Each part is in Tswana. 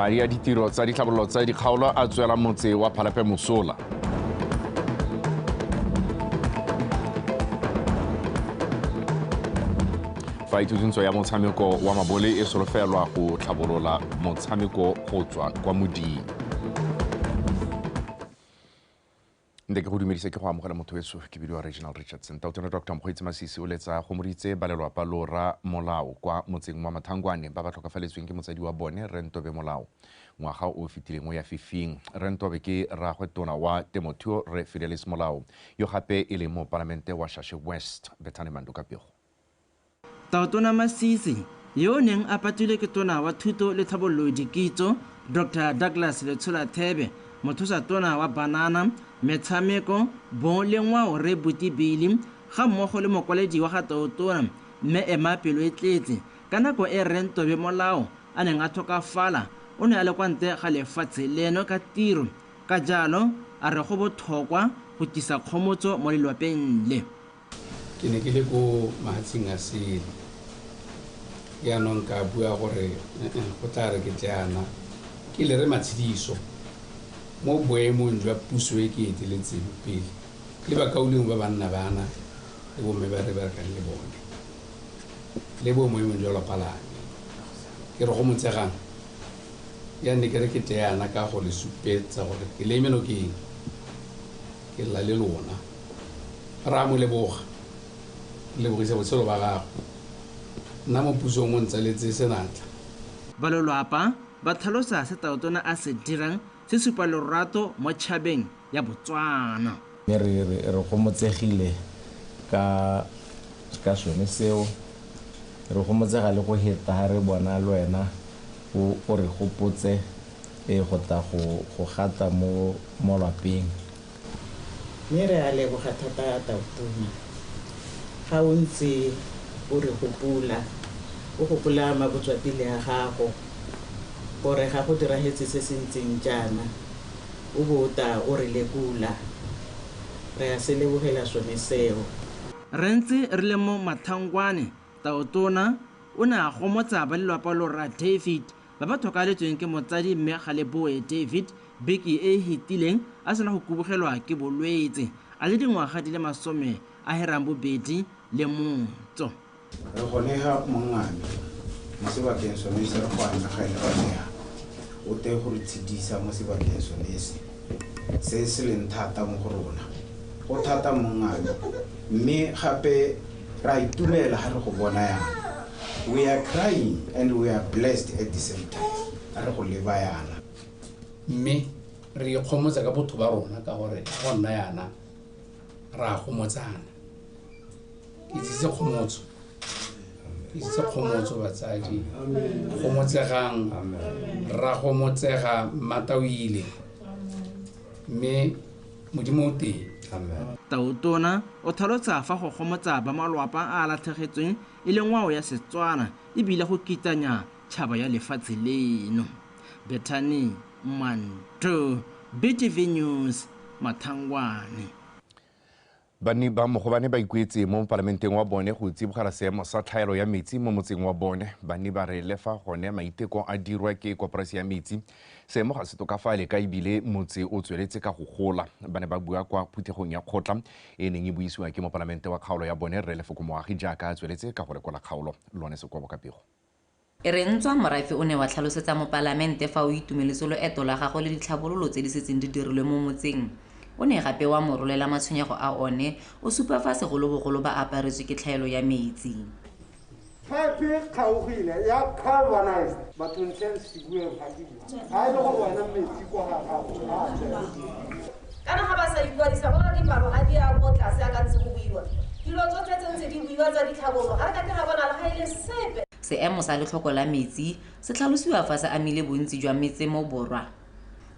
madi a ditiro tsa ditlhabololo tsa dikgaolo a tswela motse wa Phalape mosola. Fa ithutiso ya motshameko wa mabole e solofelwa go tlhabolola motshameko go tswa kwa moding. Ndeke go dumedisa ke go amogela motho weso ke bidiwa Regional Richardson. Tautona Dr. Mokgweetsi Masisi o letsa go moditse balelwapa lora molao kwa motseng wa Mathangwane ba ba tlhokafaletsweng ke motsadi wa bone Rentobe Molao. Ngwaga o fetileng o ya fifing. Rentobe ke rraagwe tona wa temothuo Re Fidelis Molao yo gape e le mo palamente wa Shashe West Bethane Mandukapego. Tautona Masisi yo neng a patile ke tona wa thuto le tlhabololo dikitso Dr. Douglas Letsola Thebe mothusa tona wa banana metshameko bon le ngwao Re Butibili ga mmogo le mokwaledi wa ga Tautona mme Emma Pelo e tletse ka nako e Rentobe Molao a neng a tlhokafala o ne a le kwa ntle ga lefatshe leno ka tiro ka jalo a re go botlhokwa go tisa kgomotso mo lelwapeng le. Ke ne ke le go mahatsing a sele ya nong ka bua gore go tla re ke tleana ke le re matshidiso mo boemong jwa puso e ke eteletseng pele le bakauleng ba banna bana le bomme ba re berekang le bone le bo moemong jwa lapalane ke re go motsegang ya ne ke re ke tleana ka go le supetsa gore ke le meno ke la le lona ra mo leboga le bogisa botshelo ba gago nna mo pusong mo ntsaletse senatla balolwapa ba tlhalosa se Tautona a se dirang se supa lorato mo tšhabeng ya Botswana. Re go motsegile ka sone seo re go motsega le go heta re bona le wena o re gopotse go tla go gata mo lapeng. Mme re a leboga thata Tautona ga o ntse o re gopola mabotswapele a gago gore ga go diragetse se se ntseng jaana o bota o re lekola re a se lebogela sone seo. Re ntse re le mo Mathangwane Tautona o ne a gomotsa ba lelwapa lora David ba ba tlhokaletsweng ke motsadi mme Galeboe David beke e hetileng a sena go kubogelwa ke bolwetse a le dingwaga di le 10 a herang bobedi le motso. Re gone ha mongane mo sebakeng sone se re go ana ga ile ba o te go tsidisa mo sebakeng sone se leng thata mo go rona go thata mongane mme gape ra itumela ha re go bona yana. We are crying and we are blessed at the same time. A re go leba yana mme re ikgomotsa ka botho ba rona ka gore go nna yana ra gomotsana ke tsitse khomotso batsadi gomotsegang ra gomotsega matawile mme modimo o teng. Tautona o tlhalotsa fa go gomotsa ba malwapa a latlhegetsweng e le ngwao ya Setswana e bile go kitanya tšhaba ya lefatshe leno. Bethane Manto, BTV News, Mathangwane. Bani ba mogobane ba ikuetse mo parlamenteng wa bone go tsibogela seemo sa tlhaelo ya metsi mo motseng wa bone. Bani ba re lefa gone maiteko a dirwa ke koporasi ya metsi seemo ga se tokafale ka ebile motse o tsweletse ka go gola. Ba ne ba bua kwa phuthegong ya kgotla e neng e buisiwa ke mo parlamente wa kgaolo ya bone Re Lefoko Moagi jaaka a tsweletse ka go lekola kgaolo lone se kwa bokapego. E re ntswa morafe o ne wa tlhalosetsa mo parlamente fa o itumeletse loeto la gago le ditlhabololo tse di setseng di dirilwe mo motseng. O ne gape wa morolela matshwenyego a one o supa fa segolobogolo ba aparetswe ke tlhaelo ya metsi. Pipe kgaogile ya galvanized batho ntse se bue ga ile go bona metsi kwa ga kana ga ba sa ikwadisa bona dipalo ga di a go tlase a ka ntse go buiwa dilo tsotlhe tse ntse di buiwa tsa ditlhabolo ga re ka tla bona le ga ile sepe. Seemo sa letlhoko la metsi se tlhalosiwa fa se amile bontsi jwa metse mo borwa.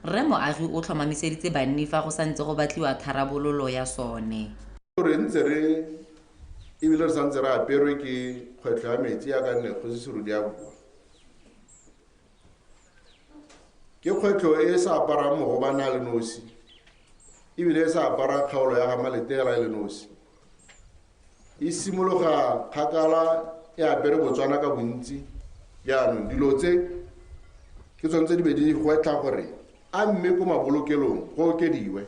Rre Moagi o tlhomamiseditse banni fa go santse go batliwa tharabololo ya sone. Re ntse re ebile re santse re aperwe ke kgwetlho ya metsi ya ka nne go se serudi ya bua. Ke kgwetlho e sa aparang mogobana le nosi ebile e sa apara kgaolo ya Gamaletela le nosi. E simologa kgakala e apere Botswana ka bontsi jaanong dilo tse ke tsone tse di be di gwetla gore a mme ko mabolokelong go okediwe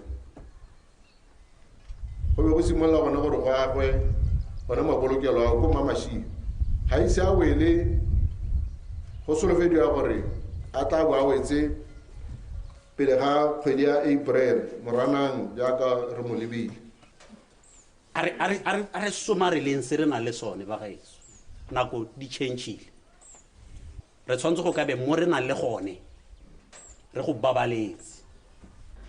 go be go simolola gone gore go agwe gone mabolokelo a ko mamashio ga ise a wele go solofediwa gore a tla bo a wetse pele ga kgwedi ya April moranang jaaka re mo lebile a re somareleng se re na le sone ba gaetso nako di changile re tshwanetse go ka be mo re na le gone re go babaletse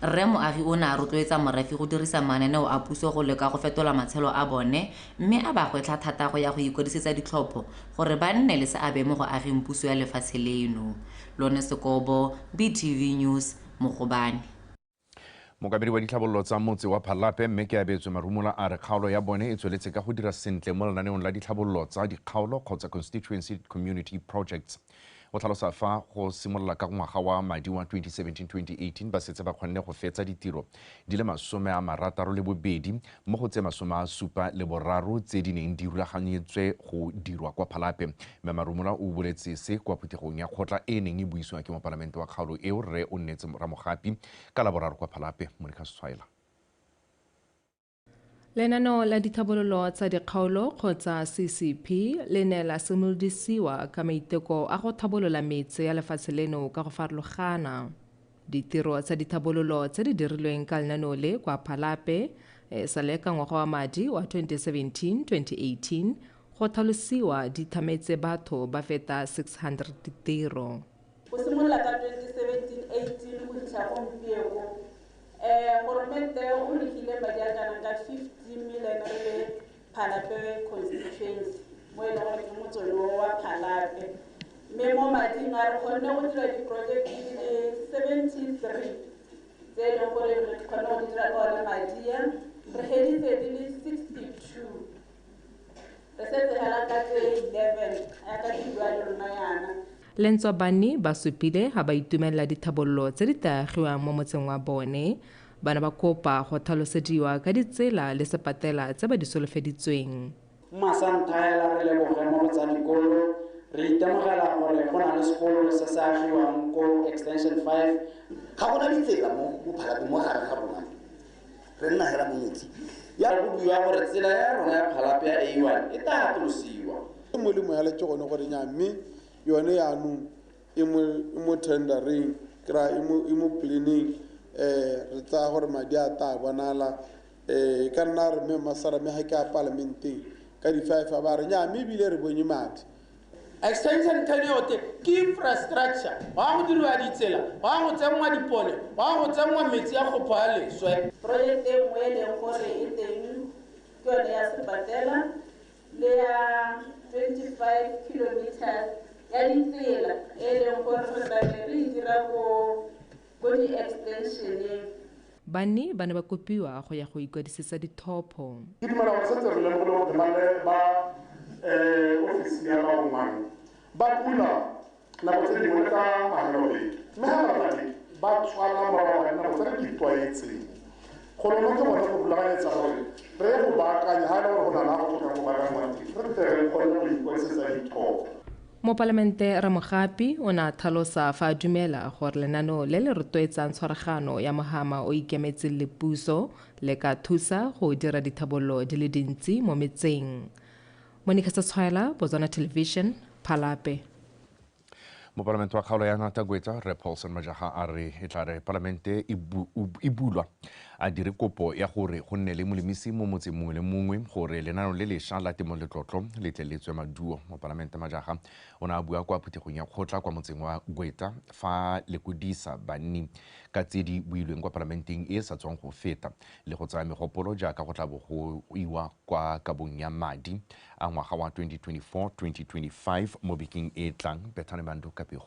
rre moagi o ne a rotloetsa morafe go dirisa mananeo a puso go leka go fetola matshelo a bone mme a ba gwetlha thata go ya go ikwadisetsa ditlhopho gore ba nne le seabe mo go ageng puso ya lefatshe leno. Lone Sekobo, BTV News, Mogobane. Mokabedi wa ditlhabololo tsa motse wa Phalape mme ke abetswe marumola a re kgaolo ya bone e tsweletse ka go dira sentle mo lenaneong la ditlhabololo tsa dikgaolo kgotsa constituency community projects. O tlhalosa fa go simolola ka ngwaga wa madi wa 2017-2018 ba setse ba kgonne go fetsa ditiro di le 62 mo go tse 73 tse di neng di rulaganyetswe go dirwa kwa Phalape. Mme marumola o boletse se kwa phuthegong ya kgotla e neng e buisiwa ke moparlamente wa kgaolo eo rre o nnetse Ramogapi ka Laboraro kwa Phalape. Monica Setswaela. Lenaneo la ditlhabololo tsa dikgaolo kgotsa CCP le ne la simolodisiwa ka maiteko a go tlhabolola metse ya lefatshe leno ka go farologana. Ditiro tsa ditlhabololo tse di dirilweng ka lenaneo le kwa Phalape sa le ka ngwaga wa madi wa 2017-2018 go tlhalosiwa di thametse batho ba feta 600 ditiro. Go simolola ka 2017-18 go fitlha gompieno Gormente o rekile madi a kana ka 50 million re Phalape constituency mo e leng gore ke motswedi wa Phalape mme mo mading a re kgonne go dira diprojekte di le 73 tse e leng gore re kgonne go dira ka one madia re heditse di le 62 re setse hela ka tse 11 a ka di bua le rona yana. Lentswa bane ba supile ha ba itumelela dithabololo tse di taagiwang mo motseng wa bone bana ba kopa go tlhalosediwa ka ditsela le sepatela tse ba di solofeditsweng. Masanthaela re leboge mo go tsa dikolo re itemogela gore go na le sekolo se se agiwang ko extension 5 ga gona ditsela mo Phalape mo gare ga rona re nna hela monyetsi ya go bua gore tsela ya rona ya Phalape ya A1 e tla atolosiwa molemo ya le ke gone gore nya mme yone yaanong e mo tendering kra e mo planning re tsa gore madi a ta bonala ka nna re me masara me ha ke a parlamenteng ka di 5 a ba re nya mme bile re bonye madi extension 10 yote ke infrastructure wa go dirwa ditsela wa go tsemwa dipone wa go tsemwa metsi ya go pha leswe project e nngwe e leng gore e teng ke yone ya sepatela le ya 25 kilometers ya ditsela e leng gore re dira go di-extensioneng. Bane ba ne ba kopiwa go ya go ikwadisetsa dithopo. Ke dumela gore setse re lemogile gore ba ofisi ya baongwane ba pula nako tse dingwe ka magalole mme ga babane ba tshwana morago ga nako tse re di tlwaetseng go lona ke bone go rulaganyetsa gore re ye go baakanya ga e le gore go na le go tlhoka go baakanya re tle re kgone go ikwadisetsa dithopo. Moparlamente Ramogapi o na tlhalosa fa a dumela gore lenaneo le le rotloetsang tshwaragano ya mogama o ikemetseng le puso le ka thusa go dira dithabololo di le dintsi mo metseng. Monica Setswaela, BOTSWANA Television, Phalape. Moparlamente wa kgaolo ya Natagwetsa Rre Paulson Majaga a re e tla re parlamente e bulwa a dire kopo ya gore go nne le molemisi mo motseng mongwe le mongwe gore lenaneo le lešwa la temo le tlotlo le tleletswe maduo. Moparlamente Majaga o ne a bua kwa phuthegong ya kgotla kwa motseng wa Gweta fa le kodisa banni ka tse di builweng kwa parlamenteng e sa tswang go feta le go tsaya megopolo jaaka go tla bo go iwa kwa kabong ya madi a ngwaga wa 2024-2025 mo bekeng e tlang. Bethane Mando Kapego.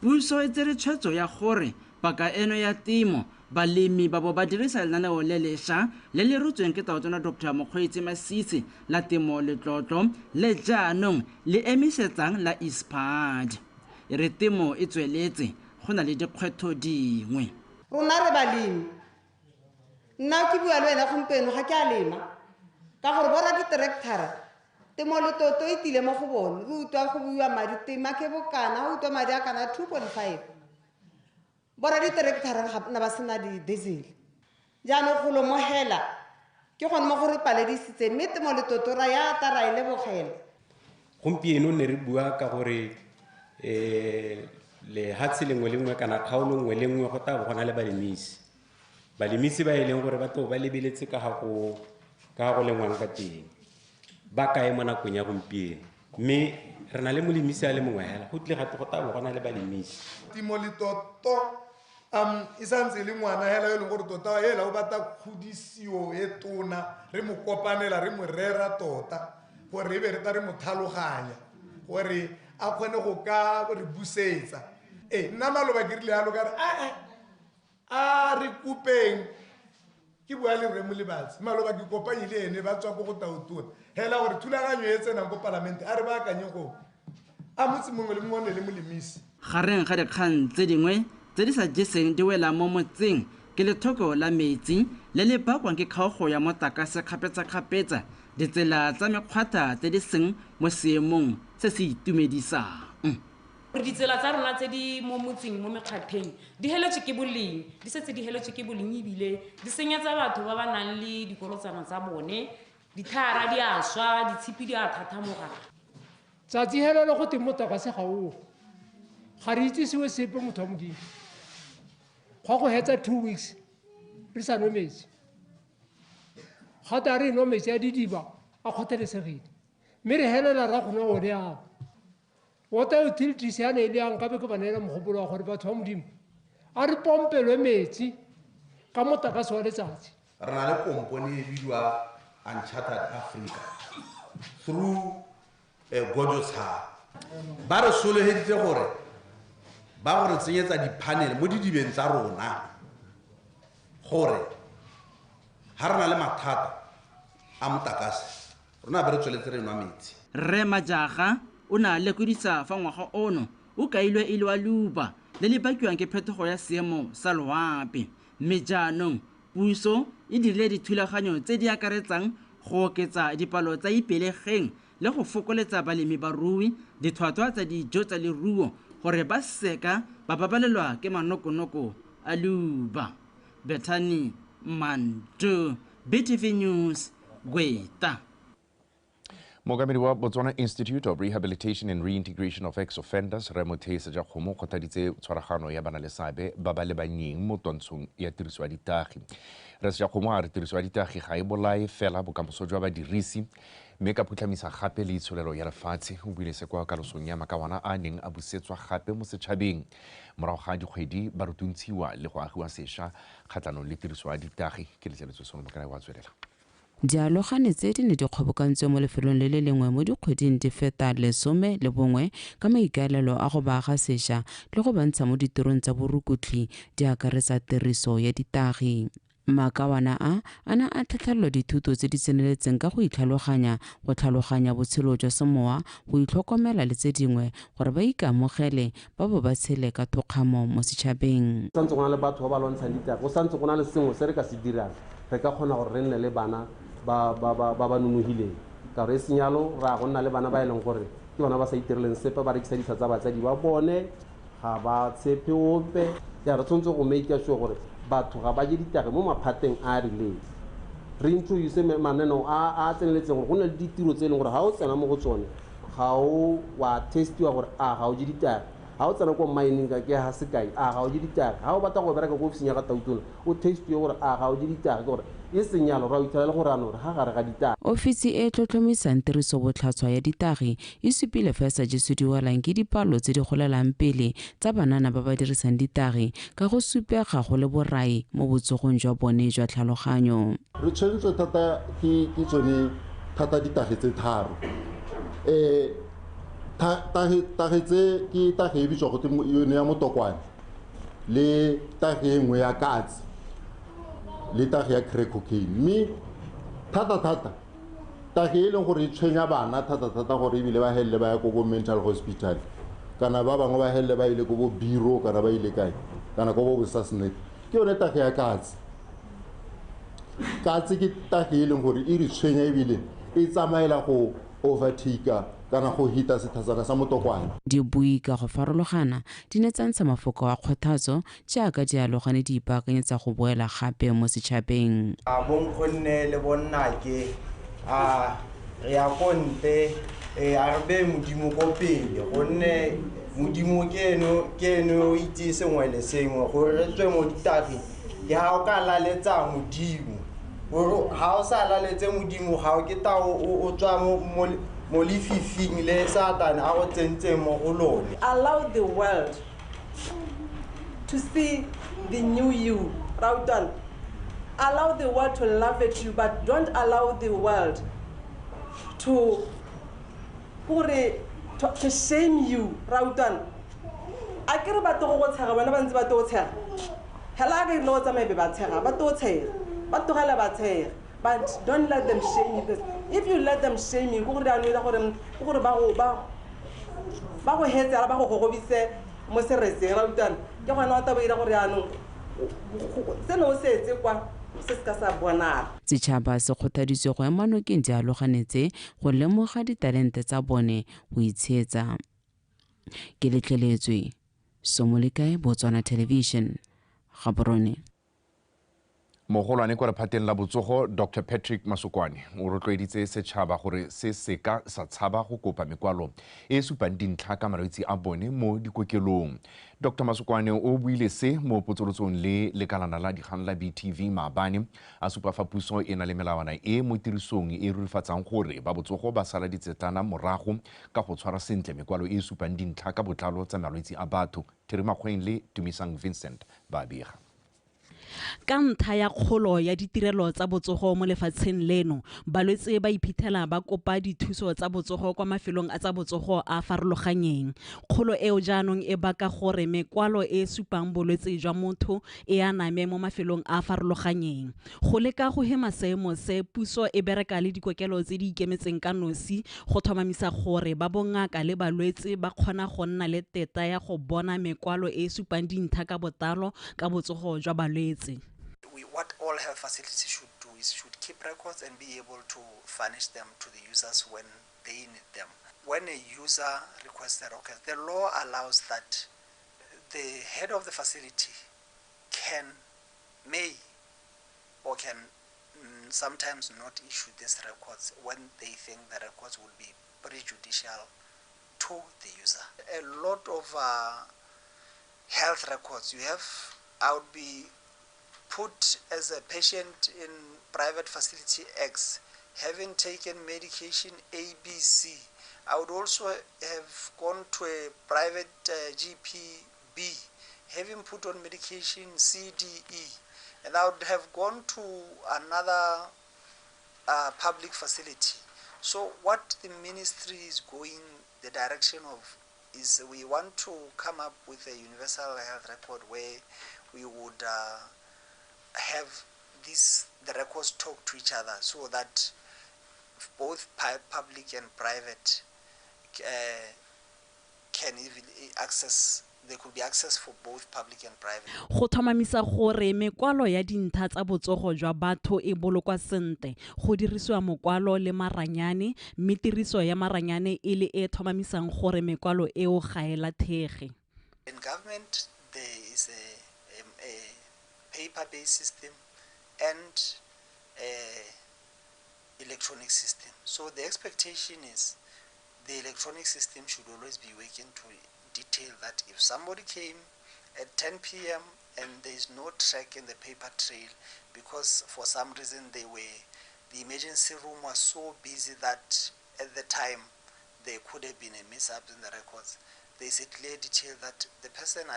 Puso e tsere tshwetso ya gore paka eno ya temo balemi ba bo ba dirisa lenaneo le lešwa le le rutsweng ke Taotona Dr. Mokgweetsi Masisi la temo le tlotlo le jaanong le emisetsang la ISPAD. E re temo e tsweletse go na le dikgwetho dingwe. Rona re balemi nna ke bua le wena gompieno ga ke a lema ka gore bora di tractor temo le toto e tile mo go bone re utlwa go buiwa madi tema ke bokana o utlwa madi a kana 2.5 bora diterektara na ba sena di-diesel jaanong go lomogela ke gone mo gore paledisitse mme temo le toto ra ya tara e lebogela gompieno ne re bua ka gore le hatsi lengwe le nngwe kana kgaolo nngwe le nngwe go ta bo gona le balemisi ba e leng gore ba tlo ba lebeletse ka go lengwang ka teng ba kae mo nakong ya gompieno mme re na le molemisi a le mongwe hela go tle gape go ta bo gona le balemisi timo le toto e santse le ngwana hela yo leng gore tota hela o batla khudisio e tona re mo kopanela re mo rera tota gore ebe re ta re mo tlhaloganya gore a kgone go ka re busetsa nna maloba ke rile yalo ka re a re kopeng ke bua le re mo le batsi maloba ke kopanye le ene ba tswa go go tautona hela gore thulaganyo e tsenang go parlamente a re ba akanye go a motse mongwe le mongwe le molemisi gareng ga dikgang tse dingwe tse di sa jeseng di wela mo motseng ke lethoko la metsi le le bakwang ke kgaogo ya motlakase kgapetsa-kgapetsa ditsela tsa mekgwatha tse di seng mo seemong se se itumedisang gore ditsela tsa rona tse di mo motseng mo mekgwatheng di heletswe ke boleng di setse di heletswe ke boleng ebile di senyetsa batho ba ba nang le dikolotsana tsa bone dithara di a swa ditshipi di a thathamoga tsatsi helelo go teng motlakase ga oo ga re itsisiwe sepe motho wa modimo go go hetsa 2 weeks re sa nwe metsi ga ta re nwa metsi a didiba a kgothalesegile mme re helela ra gona one ao water utilities ya ne le yang ka be ke banela mogopolo wa gore batho ba modimo a re pompelwe metsi ka motlakase wa letsatsi re na le kompone e bidiwa Uncharted Africa through Godosha ba re soloheditse gore ba gore tsenyetsa di-panel mo didibeng tsa rona gore ha re na le mathata a motlakase rona be re tsweletse re nwa metsi Re Majaga o na le kudisa fa ngwaga ono o kailwe e le wa luba le le bakiwang ke phetogo ya seemo sa loapi mme jaanong puso e dirile dithulaganyo tse di akaretsang go oketsa dipalo tsa ipelegeng le go fokoletsa balemi barui ditlhwatlhwa tsa dijo tsa leruo gore ba seka ba babalelwa ke manokonoko a luba Bethany Manto BTV News Gweta Mogamedi wa Botswana Institute of Rehabilitation and Reintegration of Ex-Offenders Remothese ja kgomo kgotaditse tshwaragano ya bana le seabe ba ba le banyeng mo twantshong ya tiriso ya ditagi re ja kgomo a re tiriso ya ditagi ga e bolae fela bokamoso jwa badirisi mme ka phutlhamisa gape le itsholelo ya lefatshe o buile se kwa kalosong ya makawana a neng a busetswa gape mo setšhabeng morago ga dikgwedi ba rutuntshiwa le go agiwa sešwa kgatlhanong le tiriso ya ditagi ke letseletswe sono mokana wa tswelela Dialogane tse di ne di kgobokantswe mo lefelong le le lengwe mo dikgweding di feta 11 ka maikaelelo a go baaga sešwa le go bantsha mo ditirong tsa borukutli di akaretsa tiriso ya ditagi. Makawana a na a tlhatlhelelwa dithuto tse di tseneletseng ka go itlhaloganya go tlhaloganya botshelo jwa semowa go itlhokomela le tse dingwe gore ba ikamogele ba bo ba tshele ka thokgamo mo setšhabeng. Go santse go na le batho ba ba lwantshang ditagi go santse go na le sengwe se re ka se dirang re ka kgona gore re nne le bana ba nonogileng ka gore e senyalo ra go nna le bana ba e leng gore ke bona ba sa itireleng sepe ba rekisa disa tsa batsadi ba bone ga ba tshepe ope ya re tshwanetse go make sure gore batho ga ba je ditagi mo maphateng a a rileng re introduce mananeo a tseneletseng gore go na le ditiro tse e leng gore ga o tsena mo go tsone ga o wa testiwa gore ga o je ditagi ga o tsena ko mining ka ke ga sekai ga o je ditagi ga o batla go bereka ko ofising ya ga tautona o testiwe gore ga o je ditagi gore e senyalo ra o itlhelela gore ano gore ga gare ga ditagi. Ofisi e tlhotlhomisang tiriso botlhatswa ya ditagi e supile fa sa jesu di walang ke dipalo tse di golelang pele tsa banana ba ba dirisang ditagi ka go supega go le borai mo botsogong jwa bone jwa tlhaloganyo. Re tshwanetse thata ke tsone thata ditagi tse tharo tagi tse ke tagi e bitswa gote yone ya motokwane le tagi e nngwe ya katse le tagi ya crack cocaine mme thata tagi e leng gore e tshwenya bana thata gore ebile ba helele ba ya ko bo mental hospital kana ba bangwe ba helele ba ile ko bo biro kana ba ile kae kana ko bo bosasnet ke yone tagi ya katse ke tagi e leng gore e re tshwenya ebile e tsamaela go overtaker kana go hita sethasana sa motokwane. Dibui ka go farologana di ne tsa ntsha mafoko a kgothatso jaaka di alogane di ipaakanyetsa go boela gape mo setšhabeng. Bonkgonne le bonnake re ya konte a re be modimo ko pele gonne modimo ke eno o itse sengwe le sengwe gore re tswe mo ditagi ke ha o ka laletsa modimo gore ha o sa laletse modimo ga o ke ta o tswa mo lefifing le satane a go tsentseng mo go lone. Allow the world to see the new you, Rautan. Allow the world to laugh at you, but don't allow the world to shame you, Rautan. I care about the whole time when I'm about to tell. Hello, Lord, I may be about to tell, but don't let them shame you. Because if you let them shame you, go down with them, go about heads, about what we say, Moses, Rautan. You are not away of Seno says, Setšhaba se kgothaditswe go ema nokeng di aloganetse go lemoga ditalente tsa bone go itsheetsa. Ke letleletswe Somolekae, Botswana Television, Gaborone. Mogolwane kwa lephateng la botsogo Dr. Patrick Masukwane o rotloeditse setšhaba gore se seka sa tshaba go kopa mekwalo e supang dintlha ka malwetse a bone mo dikokelong. Dr. Masukwane o buile se mo potsolotsong le lekalana la dikgang la BTV maabane a supa fa puso e na le melawana e mo tirisong e rurifatsang gore ba botsogo ba sala ditsetana morago ka go tshwara sentle mekwalo e supang dintlha ka botlalo tsa malwetse a batho. Therimakgweng le Tumisang Vincent ba bega. Ka ntlha ya kgolo ya ditirelo tsa botsogo mo lefatsheng leno, balwetse ba iphitlhela ba kopa dithuso tsa botsogo kwa mafelong a tsa botsogo a farologanyeng. Kgolo eo jaanong e baka gore mekwalo e supang bolwetse jwa motho e aname mo mafelong a farologanyeng. Go leka go hema seemo se, puso e bereka le dikokelo tse di ikemetseng ka nosi go tlhomamisa gore ba bongaka le balwetse ba kgona go nna le teta ya go bona mekwalo e supang dintlha ka botalo ka botsogo jwa balwetse. What all health facilities should do is should keep records and be able to furnish them to the users when they need them. When a user requests a record, the law allows that the head of the facility may sometimes not issue these records when they think the records will be prejudicial to the user. A lot of health records I would be put as a patient in private facility X, having taken medication ABC. I would also have gone to a private GP B, having put on medication CDE, and I would have gone to another public facility. So what the ministry is going the direction of is we want to come up with a universal health record where we would have the records talk to each other so that both public and private can even access. There could be access for both public and private. Go tlhomamisa gore mekwalo ya dintlha tsa botsogo jwa batho e bolokwa sentle go dirisiwa mokwalo le maranyane, mme tiriso ya maranyane e le e tlhomamisang gore mekwalo eo ga e latlhege. In government there is a paper-based system and electronic system. So the expectation is the electronic system should always be working to detail that if somebody came at 10 p.m. and there is no track in the paper trail because for some reason the emergency room was so busy that at the time there could have been a mishap in the records. There is a clear detail that the person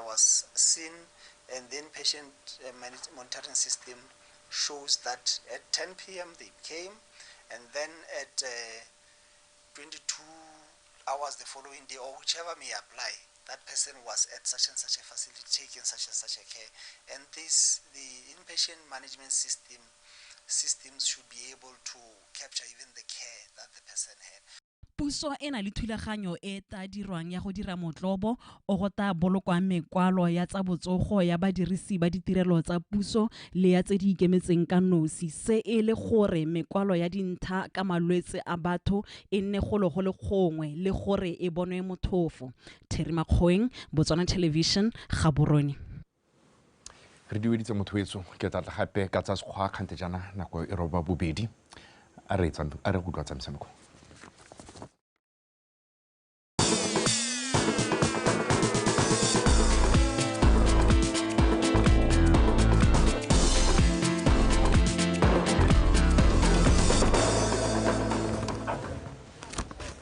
was seen, and then patient monitoring system shows that at 10 p.m. they came, and then at 22 hours the following day, or whichever may apply, that person was at such and such a facility taking such and such a care. And the inpatient management systems should be able to capture even the care that the person had. puso e na le thulaganyo e ta dirwang ya go dira motlobo o go ta bolokwang mekwalo ya tsa botsogo ya badirisi ba ditirelo tsa puso le ya tse di ikemetseng ka nosi, se e le gore mekwalo ya dintlha ka malwetse a batho e nne go le gongwe le gore e bonwe mothofo. Terry Makgoeng, Botswana Television, Gaborone. Re dueditse mothoetso ke tla gape ka tsa sekgwa kgante jana nako e roba bobedi a re go tlotsa metshameko.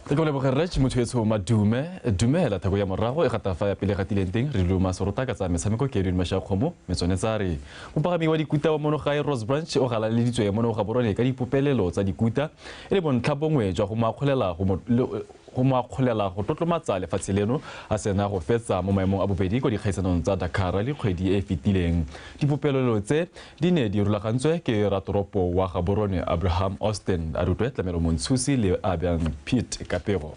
Ke go lebogerre mothoetso madume dumela thako ya morago e gata fa ya pele gatileng teng re luma sorota ka tsa metshameko ke edwin mashakgomo metsonetsa re mopagami wa dikuta wa mono gae Rose Branch o gala le ditswe mono ga borone ka dipopelelo tsa dikuta e le bontlhabongwe jwa go makgolela go totlomatsa lefatshe leno a sena go fetsa mo maemong a bobedi go dikgaisanong tsa Dakar le kgwedi e fetileng. Dipopelelo tse di ne di rulagantswe ke ratoropo wa Gaborone Abraham Austin a rutwe tlamelo montshusi le Abian Pete Kapego.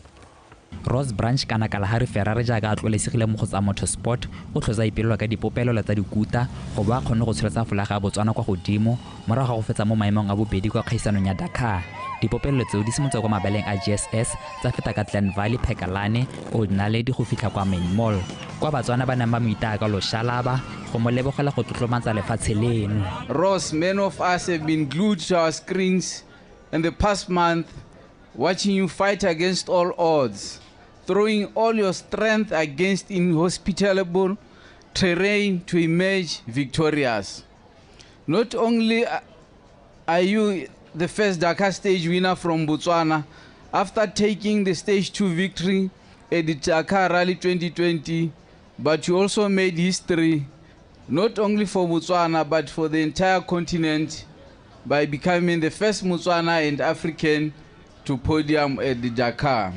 Rose Branch kana Kalahari Ferrari jaaka a tlolesegile mo go tsa motorsport o tlhoza ipelelwa ka dipopelelo tsa dikuta go ba kgone go tsholetsa folaga ya Botswana kwa godimo morago ga go fetsa mo maemong a bobedi kwa kgaisanong ya Dakar. Dipopelelo tseo di simotse kwa mabaleng a GSS tsa feta ka Glen Valley, Phekalane, Old Naledi go fitlha kwa Main Mall. Kwa Batswana ba nang ba moita ka Loshalaba go mo lebogela go tlotlomatsa lefatshe leno. Ross, many of us have been glued to our screens in the past month, watching you fight against all odds, throwing all your strength against inhospitable terrain to emerge victorious. Not only are you the first Dakar stage winner from Botswana after taking the stage 2 victory at the Dakar Rally 2020, but you also made history not only for Botswana but for the entire continent by becoming the first Botswana and African to podium at the Dakar.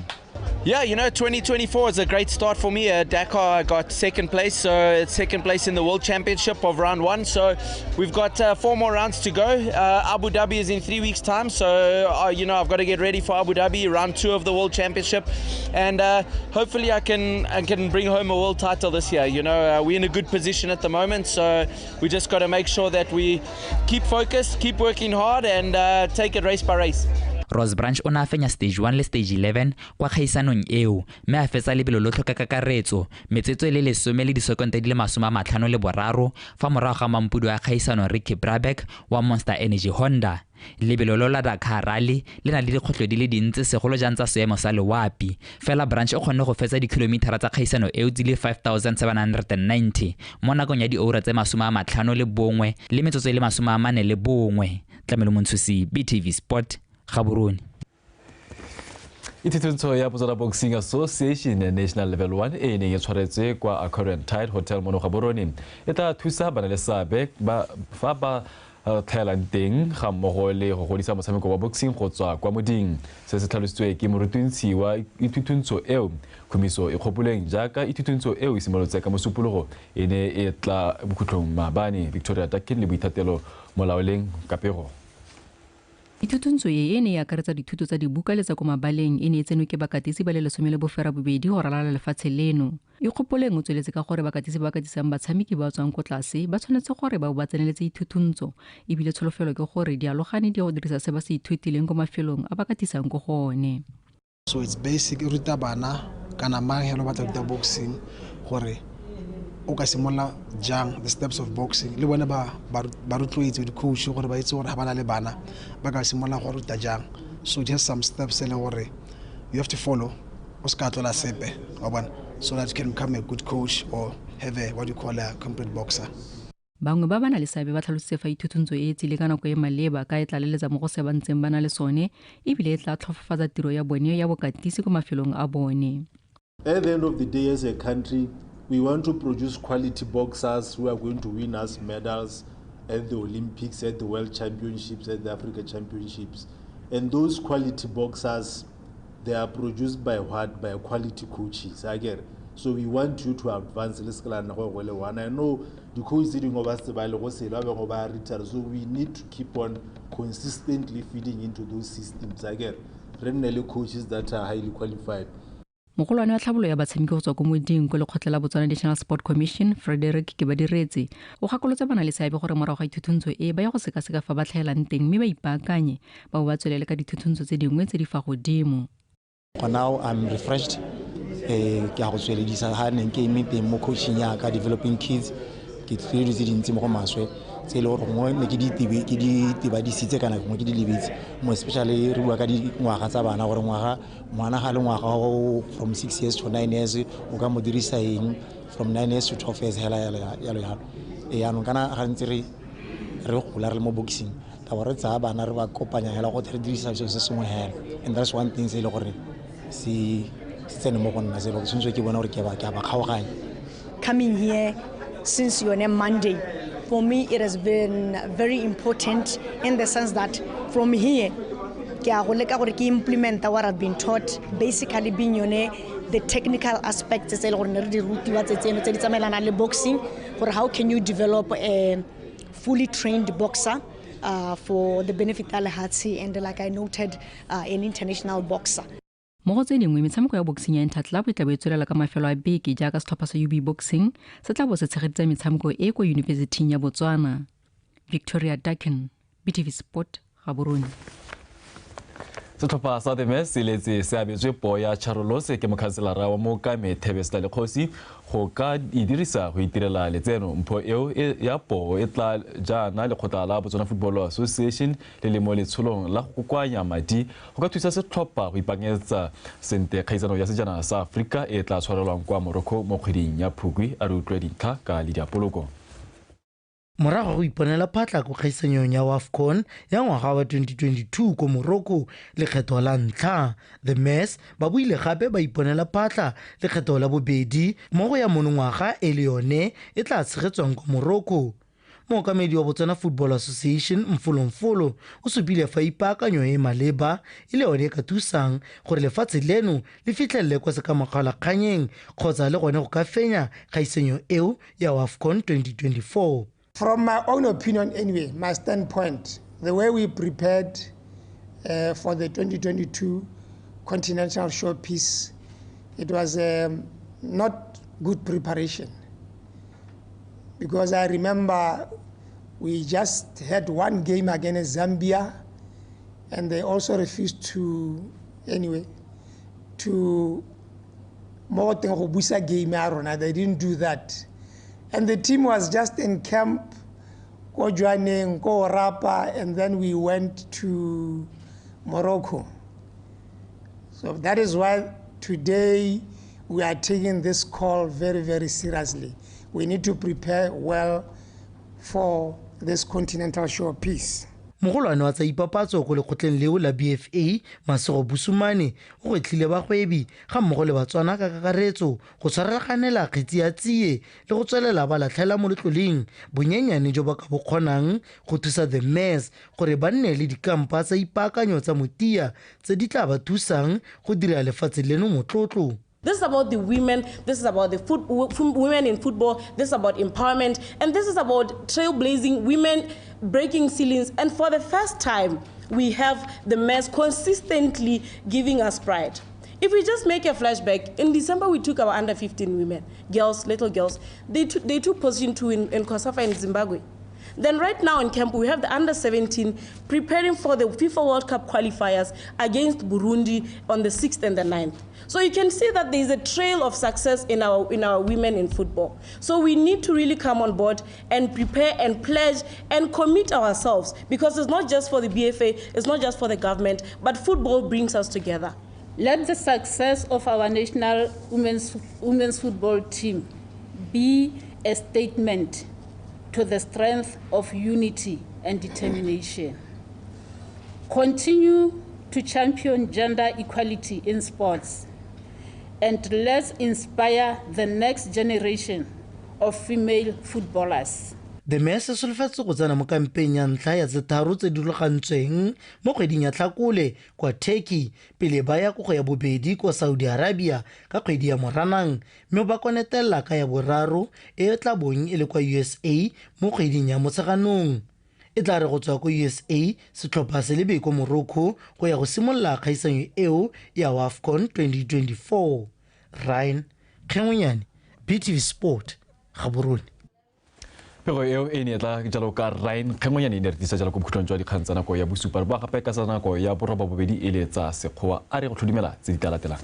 Yeah, you know, 2024 is a great start for me. Dakar, I got second place, so it's second place in the World Championship of round 1. So we've got 4 more rounds to go. Abu Dhabi is in 3 weeks' time, so you know, I've got to get ready for Abu Dhabi, round 2 of the World Championship, and hopefully I can bring home a world title this year. You know, we're in a good position at the moment, so we just got to make sure that we keep focused, keep working hard, and take it race by race. Rose Branch o na fenya stage 1 le stage 11 kwa kgaisanong eo mme a fetsa lebelo lotlhe ka kakaretso metsetso le lesome le disekonte di le 53 fa morago ga mampudi wa kgaisano Ricky Brabeck wa Monster Energy Honda. Lebelo la Dakar Rally le na le dikgotlo di le dintsi segolo jang tsa seemo sa lewapi fela Branch o kgonne go fetsa dikilometara tsa kgaisano eo di le 5790 mo nakong ya diora tse 51 le metsotso le 41 tlamelo montshusi BTV Sport Gaborone. Ithuthuntso ya Botswana Boxing Association National Level 1 e neng e tshwaretswe kwa Accordant Tide Hotel mo Gaborone e tla thusa bana le seabe fa ba tlhaelang teng ga mmogo le go godisa motshameko wa boxing go tswa kwa moding. Se se tlhalositswe ke morutuntshi wa ithuthuntso eo khomiso e kgopoleng jaaka ithuthuntso eo e simolotse ka mosupologo e ne e tla bokhutlong maabane. Victoria Takin le boithatelo molaoleng Kapego. Ithuthuntso e ne ya akaretsa dithuto tsa dibuka le tsa ko mabaleng e ne e tsenwe ke bakatisi ba le 12 go ralala lefatshe leno. E kgopoleng o tsweletse ka gore bakatisi ba katisang batshameki ba tswang ko tlase ba tshwanetse gore ba tseneletse ithuthuntso ebile tsholofelo ke gore dialogane di go dirisa se ba se ithutileng ko mafelong a ba katisang ko gone. So it's basic ruta bana kana mang helo ba tla boxing gore o ka simolla jang the steps of boxing le bona ba rutloetse di coach gore ba itse gore ha bana le bana ba ka simolla go ruta jang. So just some steps ele gore you have to follow o ska tlola sepe wa bona so that you can become a good coach or have a what you call a complete boxer. Bangwe ba bana le seabe ba tlhalositse fa ithuthuntso e tsile ka nako e maleba ka e tla leletsa mo go se ba ntseng bana le sone ebile e tla tlhofafatsa tiro ya bone ya bokatisi ko mafelong a bone. At the end of the day, as a country, we want to produce quality boxers who are going to win us medals at the Olympics, at the World Championships, at the Africa Championships. And those quality boxers, they are produced by what? By quality coaches. Again, so we want you to advance. I know the coaches didn't over so we need to keep on consistently feeding into those systems. Again, re nne le coaches that are highly qualified. mogolwane wa tlhabolo ya batshameki go tswa ko moding ko lekgotla la Botswana National Sport Commission Frederick ke ba diretse o gakolotse bana le seabe gore morago ga ithuthuntso e ba ya go sekaseka fa ba tlhaelang teng mme ba ipaakanye ba ba tswelele ka dithuthuntso tse dingwe tse di fa godimo. Now I'm refreshed. Ke a go tsweledisa ha neng ke eme teng mo coaching ya ka developing kids ke tswedi tse dintsi mo go maswe tse le gore mo ne ke di disitse kana mo ke di lebetse mo especially re bua ka di ngwaga tsa bana gore ngwana ga le ngwaga from 6 years to 9 years o ka mo dirisa eng from 9 years to 12 years hela yalo no kana ga ntse re gola re mo boxing ka gore tsa bana re ba kopanya hela go re dirisa se sengwe hela, and that's one thing se le gore coming here since your name Monday, for me it has been very important in the sense that from here I implement what I've been taught, basically being the technical aspects boxing, or how can you develop a fully trained boxer for the benefit of Hatsi and, like I noted, an international boxer. Mo go tse dingwe metshameko ya boxing ya Interclub e tla bo e tswelela ka mafelo a beke jaaka setlhopha sa UB Boxing se tla bo se tshegeditsa metshameko e kwa yunibesithing ya Botswana. Victoria Dikgang, BTV Sport, Gaborone. Setlhopha sa The Mess se letse se abetswe po ya Charolose ke mokhanselara wa Mokame Thebesela Lekgosi go ka idirisa go itirela letseno. Mpho eo ya po e tla jana lekgotla la Botswana Football Association le le mo letsholong la go kwanya madi go ka thusa setlhopha go ipakanyetsa sente kgaisano ya sejana sa Afrika e tla tshwarelwang kwa Morocco mo kgweding ya Phukwi a re utlwe dintlha ka le diapoloko. Morago go iponela phatla go kgaisanyong ya AFCON ya ngwaga wa 2022 ko Morocco lekgetho la ntlha, The Mess ba buile gape ba iponela phatla lekgetho la bobedi mo go ya monongwaga e le yone e tla tshegetswang ko Morocco. Mookamedi wa Botswana Football Association Mfolo o supile fa ipaakanyo e maleba e le yone e ka thusang gore lefatshe leno le fitlhelele kwa sekamogala kganyeng kgotsa le gone go ka fenya kgaisenyo eo ya AFCON 2024. From my own opinion anyway, my standpoint, the way we prepared for the 2022 Continental Showpiece, it was not good preparation. Because I remember we just had one game against Zambia, and they also refused to more than Robusa game. They didn't do that. And the team was just in camp, go joining, go Rapa, and then we went to Morocco. So that is why today we are taking this call very, very seriously. We need to prepare well for this continental showpiece. Mogolwane wa tsa ipapatso go lekgotleng leo la BFA Masego Busumane o gwetlhile bagwebi ga mmogo le Batswana ka kakaretso go tshwaragaganela kgetsi ya tsie le go tswelela ba latlhela mo letloleng bonyenyane jo ba ka bokgonang go thusa The Mess gore ba nne le dikampa tsa ipaakanyo tsa motia tse di tla ba thusang go dira lefatshe leno motlotlo. This is about the women, this is about the women in football, this is about empowerment, and this is about trailblazing women, breaking ceilings. And for the first time, we have The Mess consistently giving us pride. If we just make a flashback, in December we took our under 15 women, girls, little girls. They took position 2 in Kosafa in Zimbabwe. Then right now in camp, we have the under 17 preparing for the FIFA World Cup qualifiers against Burundi on the 6th and the 9th. So you can see that there is a trail of success in our women in football. So we need to really come on board and prepare and pledge and commit ourselves, because it's not just for the BFA, it's not just for the government, but football brings us together. Let the success of our national women's football team be a statement to the strength of unity and determination. Continue to champion gender equality in sports, and let's inspire the next generation of female footballers. The Mess e solofetse go tsena mo kampeng ya ntlha ya tse tharo tse di rulagantsweng mo kgweding ya Tlhakole kwa Turkey pele ba ya go ya bobedi kwa Saudi Arabia ka kgwedi ya Moranang, mme ba konetela ka ya boraro e tla bong e le kwa USA mo kgweding ya Motsheganong. e tla re go tswa ko USA setlhopha se lebe ko Morocco go ya go simolola kgaisanyo eo ya AFCON 2024. Ryan Kgengonyane, BTV Sport, Gaborone. Pero eo e ne tla jalo ka Ryan Kgengonyane e ne re tlisa jalo ko bokhutlong jwa dikgang tsa nako ya bosupa ba gape ka sa nako ya boraba bobedi e le tsa sekgowa a re go tlhodimela tse di latelang.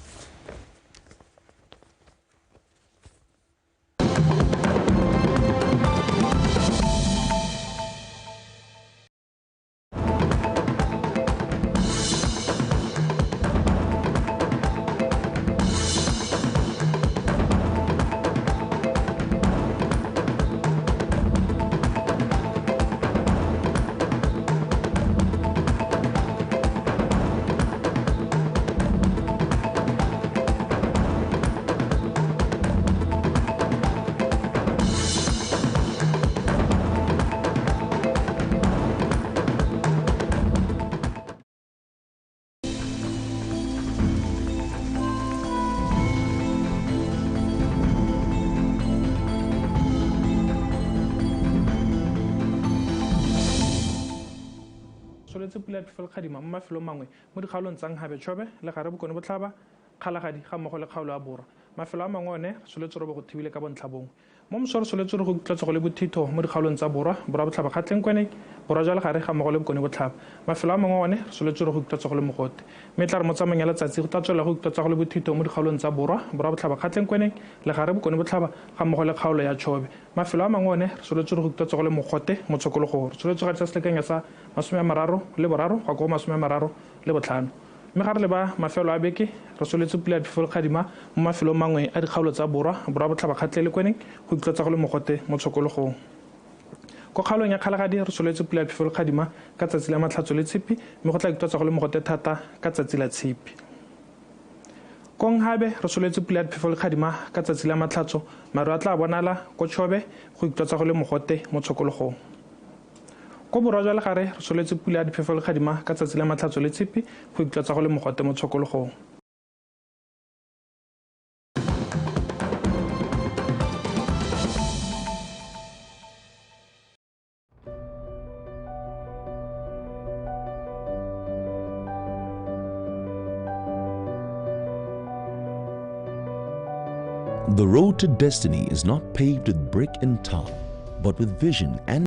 soletse pula phefelo kgadima mo mafelo mangwe mo dikgaolong tsa Nghabe Chobe le gare bokone botlhaba kgalagadi ga mmogo le kgaolo ya borwa mafelo a mangwe one re soletse re bo go thibile ka bontlhabongwe mo moso re soletse re go tlatsa go le bothito mo dikgaolong tsa borwa botlhaba kgatlhenkwane borwa jwa le gare ga mmogo le bokone botlhaba mafelo a mangwe one re soletse re go tlatsa go le mogote mme tla re mo tsamayng ya letsatsi go tlatswela go tlatsa go le bothito mo dikgaolong tsa borwa botlhaba kgatlhenkwane le gare bokone botlhaba ga mmogo le kgaolo ya Chobe mafelo a mangwe one re soletse re go tlatsa go le mogote mo tshokologong re soletse ga tsa selekeng sa 33 go go 35 mme ga re le ba mafelo a beke re soletse pula phefelo kgadima mo mafelong mangwe a dikgaolo tsa borwa botlhaba kgatlhelekwane go tlatsa go le mogote mo tshokologong ko kgaolong ya kgalagadi re soletse pula phefelo kgadima ka tsatsi la matlhatso le tshipi mme go tla itwatsa go le mogote thata ka tsatsi la tshipi ko Nghabe re soletse pula phefelo kgadima ka tsatsi la matlhatso maru a tla bonala ko Chobe go itwatsa go le mogote mo tshokologong ko borwa jwa le gare re soletse pula ya diphefelo kgadima ka tsatsi la matlhatso le tshipi go itwatsa go le mogote mo tshokologong The road to destiny is not paved with brick and tar, but with vision and